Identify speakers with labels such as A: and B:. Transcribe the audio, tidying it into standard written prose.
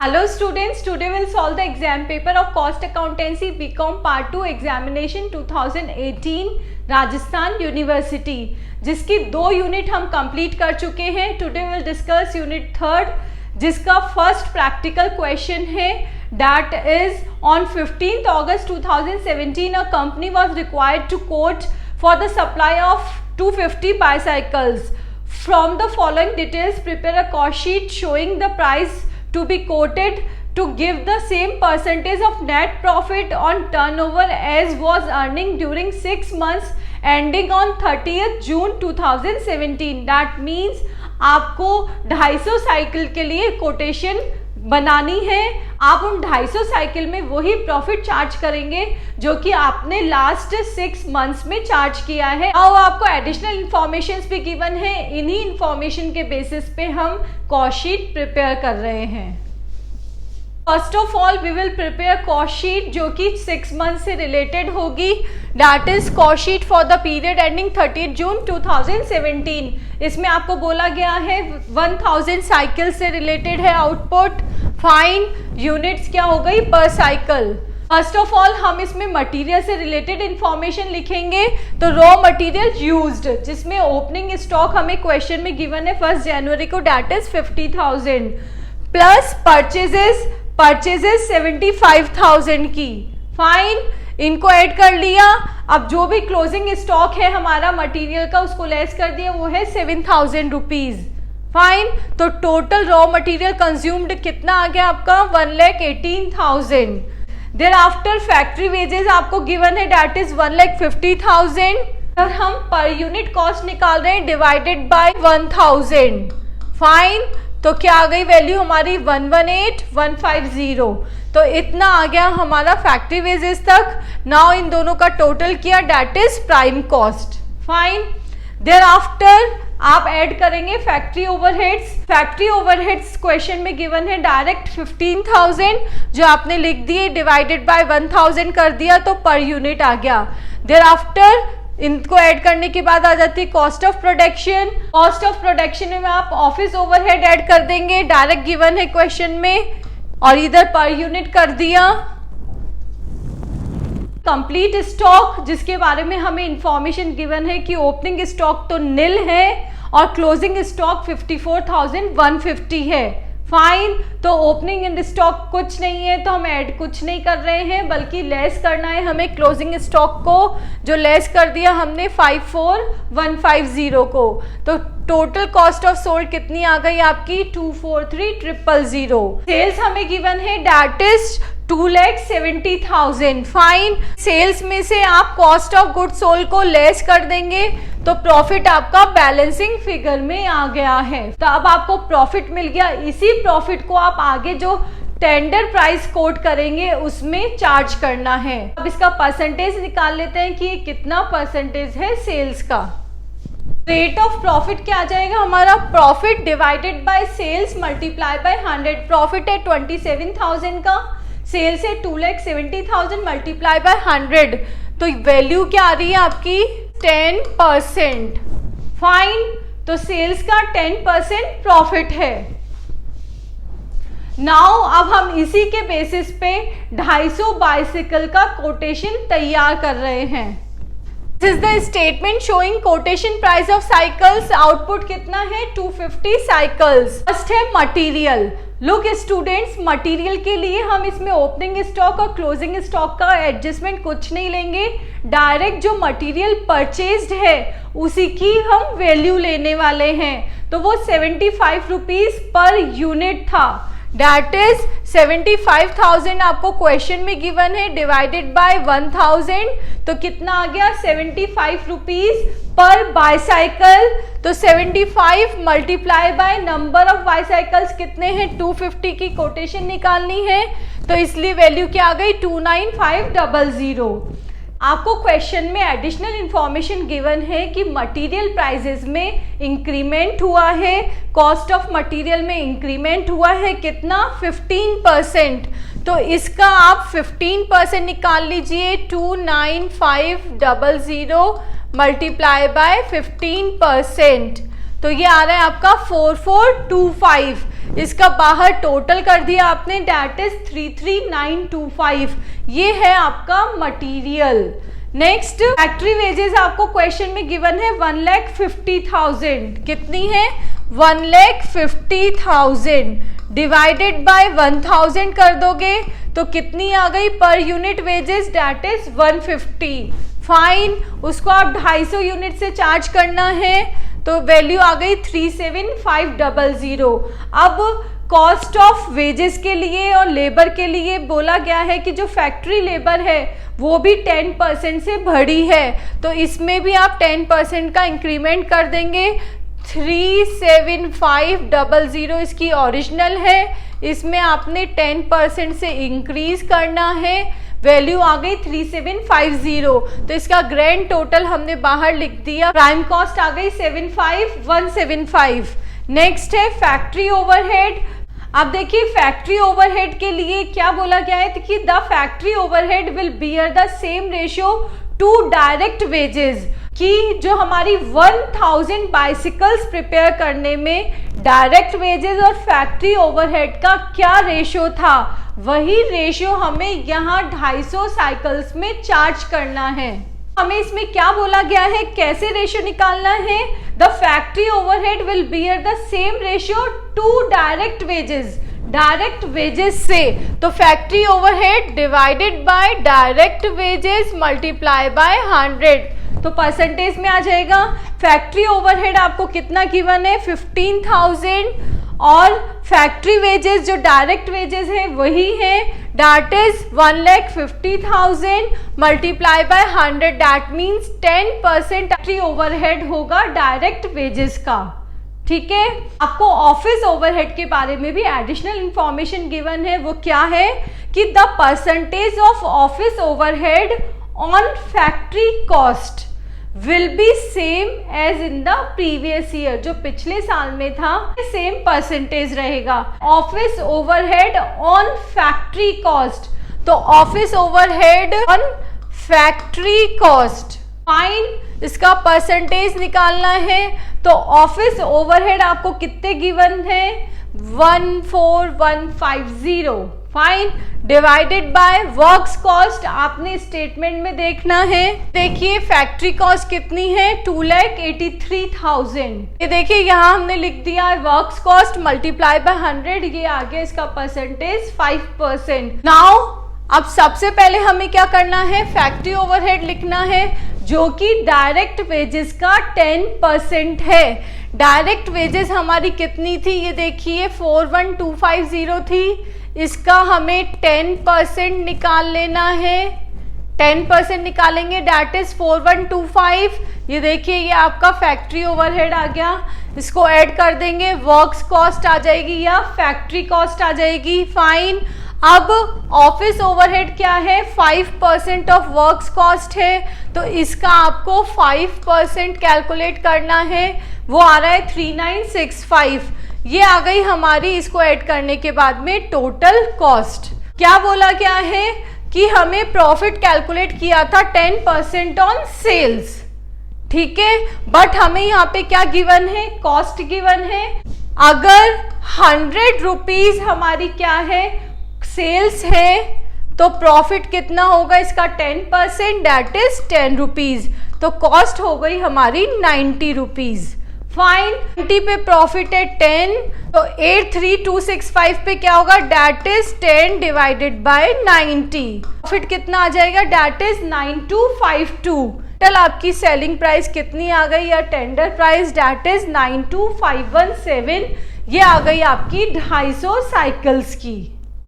A: Hello students, today we'll solve the exam paper of Cost Accountancy BCom Part 2 Examination 2018 Rajasthan university, जिसकी 2 unit हम complete कर चुके हैं। Today will discuss unit 3 जिसका first practical question है। That is on 15th August 2017 a company was required to quote for the supply of 250 bicycles. From the following details prepare a cost sheet showing the price to be quoted to give the same percentage of net profit on turnover as was earning during 6 months ending on 30th June 2017. That means आपको 250 cycle के लिए quotation बनानी है। आप उन 250 cycle में वही profit charge करेंगे जो कि आपने लास्ट 6 मंथ्स में चार्ज किया है। और आपको एडिशनल इंफॉर्मेशन भी गिवन है। इन्हीं इंफॉर्मेशन के बेसिस पे हम कॉस्ट शीट प्रिपेयर कर रहे हैं। First of all we will prepare cost sheet जो कि 6 मंथ से रिलेटेड होगी। That is cost sheet for the period ending 30 June 2017। इसमें आपको बोला गया है 1000 साइकिल से रिलेटेड है आउटपुट। फाइन यूनिट्स क्या हो गई पर साइकिल। फर्स्ट ऑफ ऑल हम इसमें मटेरियल से रिलेटेड इंफॉर्मेशन लिखेंगे। तो रॉ मटेरियल यूज्ड, जिसमें ओपनिंग स्टॉक हमें क्वेश्चन में गिवन है 1 जनवरी को, दैट इज 50,000 प्लस परचेजेस 75,000 की। फाइन, इनको ऐड कर लिया। अब जो भी क्लोजिंग स्टॉक है हमारा मटेरियल का उसको लेस कर दिया, वो है 7,000 रुपीज। फाइन, तो टोटल रॉ मटेरियल कंज्यूम्ड कितना आ गया आपका 1,18,000। देयर आफ्टर फैक्ट्री वेजेस आपको गिवन है दैट इज 1,50,000। और हम पर यूनिट कॉस्ट निकाल रहे हैं डिवाइडेड बाय 1000। फाइन, तो क्या आ गई वैल्यू हमारी 118,150। तो इतना आ गया हमारा फैक्ट्री वेजेस तक। नाउ इन दोनों का टोटल किया that is prime cost. Fine, thereafter आप ऐड करेंगे factory overheads. Factory overheads question में गिवन है डायरेक्ट 15,000 जो आपने लिख दिए, डिवाइडेड बाय 1000 कर दिया तो पर यूनिट आ गया। देयर आफ्टर इनको ऐड करने के बाद आ जाती है cost of production. Cost of production में आप ऑफिस ओवरहेड ऐड कर देंगे, डायरेक्ट गिवन है क्वेश्चन में, और इधर पर यूनिट कर दिया। कंप्लीट स्टॉक, जिसके बारे में हमें इंफॉर्मेशन गिवन है कि ओपनिंग स्टॉक तो निल है और क्लोजिंग स्टॉक 54,150 है। फाइन, तो ओपनिंग इन स्टॉक कुछ नहीं है तो हम ऐड कुछ नहीं कर रहे हैं, बल्कि लेस करना है हमें क्लोजिंग स्टॉक को, जो लेस कर दिया हमने 54,150 को। तो टोटल कॉस्ट ऑफ सोल्ड कितनी आ गई आपकी 243,000। सेल्स हमें गिवन है दैट इज 2,70,000। फाइन, सेल्स में से आप कॉस्ट ऑफ गुड सोल्ड को लेस कर देंगे तो प्रॉफिट आपका बैलेंसिंग फिगर में आ गया है। तो अब आपको प्रॉफिट मिल गया। इसी प्रॉफिट को आप आगे जो टेंडर प्राइस कोट करेंगे उसमें चार्ज करना है। अब इसका परसेंटेज निकाल लेते हैं कि कितना परसेंटेज है सेल्स का। रेट ऑफ प्रॉफिट क्या आ जाएगा हमारा, profit divided by sales multiply by 100। Profit है 27,000 का, सेल्स है 2,70,000 मल्टीप्लाई बाय 100, तो वैल्यू क्या आ रही है आपकी 10%। फाइन, तो सेल्स का 10% प्रॉफिट है। नाउ अब हम इसी के बेसिस पे 250 बाइसिकल का कोटेशन तैयार कर रहे हैं। This is the statement showing quotation price of cycles. Output कितना है 250 साइकिल्स। फर्स्ट है मटेरियल। लुक स्टूडेंट्स, मटेरियल के लिए हम इसमें ओपनिंग स्टॉक और क्लोजिंग स्टॉक का एडजस्टमेंट कुछ नहीं लेंगे, डायरेक्ट जो मटेरियल परचेज्ड है उसी की हम वैल्यू लेने वाले हैं। तो वो 75 रुपीज पर यूनिट था, दैट इज 75,000 आपको क्वेश्चन में गिवन है डिवाइडेड बाय 1000, तो कितना आ गया 75 रुपीज पर बाईसाइकिल। तो 75 multiply by number of bicycles कितने हैं 250 की कोटेशन निकालनी है, तो इसलिए वैल्यू क्या आ गई 29500। आपको क्वेश्चन में एडिशनल इंफॉर्मेशन गिवन है कि मटेरियल प्राइसेस में इंक्रीमेंट हुआ है, कॉस्ट ऑफ मटेरियल में इंक्रीमेंट हुआ है कितना 15%। तो इसका आप 15% निकाल लीजिए, 29500 मल्टीप्लाई बाय 15%, तो ये आ रहा है आपका 4425। इसका बाहर टोटल कर दिया आपने, दैट इज 33925। ये है आपका मटेरियल। नेक्स्ट फैक्ट्री वेजेस आपको क्वेश्चन में गिवन है 1,50,000। कितनी है? 1,50,000 डिवाइडेड बाय 1000 कर दोगे तो कितनी आ गई per unit wages? That is 150। Fine, उसको आप 250 यूनिट से चार्ज करना है तो वैल्यू आ गई 37500। अब कॉस्ट ऑफ वेजेस के लिए और लेबर के लिए बोला गया है कि जो फैक्ट्री लेबर है वो भी 10% से बढ़ी है, तो इसमें भी आप 10% का इंक्रीमेंट कर देंगे। 37500 इसकी ओरिजिनल है, इसमें आपने 10% से इंक्रीज करना है, वैल्यू आ गई 3750। तो इसका ग्रैंड टोटल हमने बाहर लिख दिया, प्राइम कॉस्ट आ गई 75175। नेक्स्ट है फैक्ट्री ओवरहेड। अब देखिए फैक्ट्री ओवरहेड के लिए क्या बोला गया है कि the factory overhead will bear the same ratio two direct wages, कि जो हमारी 1000 बाइसिकल्स प्रिपेयर करने में डायरेक्ट वेजेस और फैक्ट्री ओवरहेड का क्या रेशियो था, वही रेशियो हमें यहाँ 250 साइकिल्स में चार्ज करना है। हमें इसमें क्या बोला गया है, कैसे रेशियो निकालना है? The factory overhead will bear the same ratio two direct wages, direct wages से, तो factory overhead divided by direct wages multiply by 100, तो परसेंटेज में आ जाएगा। फैक्ट्री ओवरहेड आपको कितना गिवन है? 15,000, और फैक्ट्री वेजेस जो डायरेक्ट वेजेस है वही है, that is 1,50,000 multiply by 100, that means 10% factory overhead होगा डायरेक्ट वेजेस का। ठीक है, आपको ऑफिस ओवरहेड के बारे में भी एडिशनल इंफॉर्मेशन गिवन है, वो क्या है कि the percentage of office overhead on factory cost will be same as in the previous year, जो पिछले साल में था सेम परसेंटेज रहेगा। Office overhead on factory cost, तो office overhead on factory cost, fine, इसका परसेंटेज निकालना है। तो ऑफिस ओवरहेड आपको कितने गिवन है? 14150, fine, divided by works cost आपने स्टेटमेंट में देखना है। देखिए फैक्ट्री कॉस्ट कितनी है? 2,83,000। ये देखिए यहाँ हमने लिख दिया है वर्क्स कॉस्ट मल्टीप्लाई बाय 100, ये आ गया इसका परसेंटेज 5%। नाउ अब सबसे पहले हमें क्या करना है? फैक्ट्री ओवरहेड लिखना है जो कि डायरेक्ट वेजेस का 10% है। डायरेक्ट वेजेस हमारी कितनी थी? ये देखिए 41250 थी, इसका हमें 10% निकाल लेना है। 10% निकालेंगे, दैट इज 4125। ये देखिए ये आपका फैक्ट्री ओवरहेड आ गया, इसको ऐड कर देंगे, वर्क्स कॉस्ट आ जाएगी या फैक्ट्री कॉस्ट आ जाएगी, फाइन। अब ऑफिस ओवरहेड क्या है? 5% ऑफ वर्क्स कॉस्ट है, तो इसका आपको 5% कैलकुलेट करना है, वो आ रहा है 3965। ये आ गई हमारी, इसको ऐड करने के बाद में टोटल कॉस्ट। क्या बोला गया है कि हमें प्रॉफिट कैलकुलेट किया था 10% ऑन सेल्स, ठीक है, बट हमें यहाँ पे क्या गिवन है? कॉस्ट गिवन है। अगर 100 रुपीज हमारी क्या है? सेल्स है, तो प्रॉफिट कितना होगा इसका? 10%, दैट इज 10 रुपीज, तो कॉस्ट हो गई हमारी 90 रुपीज, फाइन। 90 पे प्रॉफिट है 10, तो 83265 पे क्या होगा? That is 10 divided by 90, profit कितना आ जाएगा? That is 9252। टोटल आपकी सेलिंग प्राइस कितनी आ गई या टेंडर प्राइस? That is 92517। ये आ गई आपकी 250 साइकिल्स की।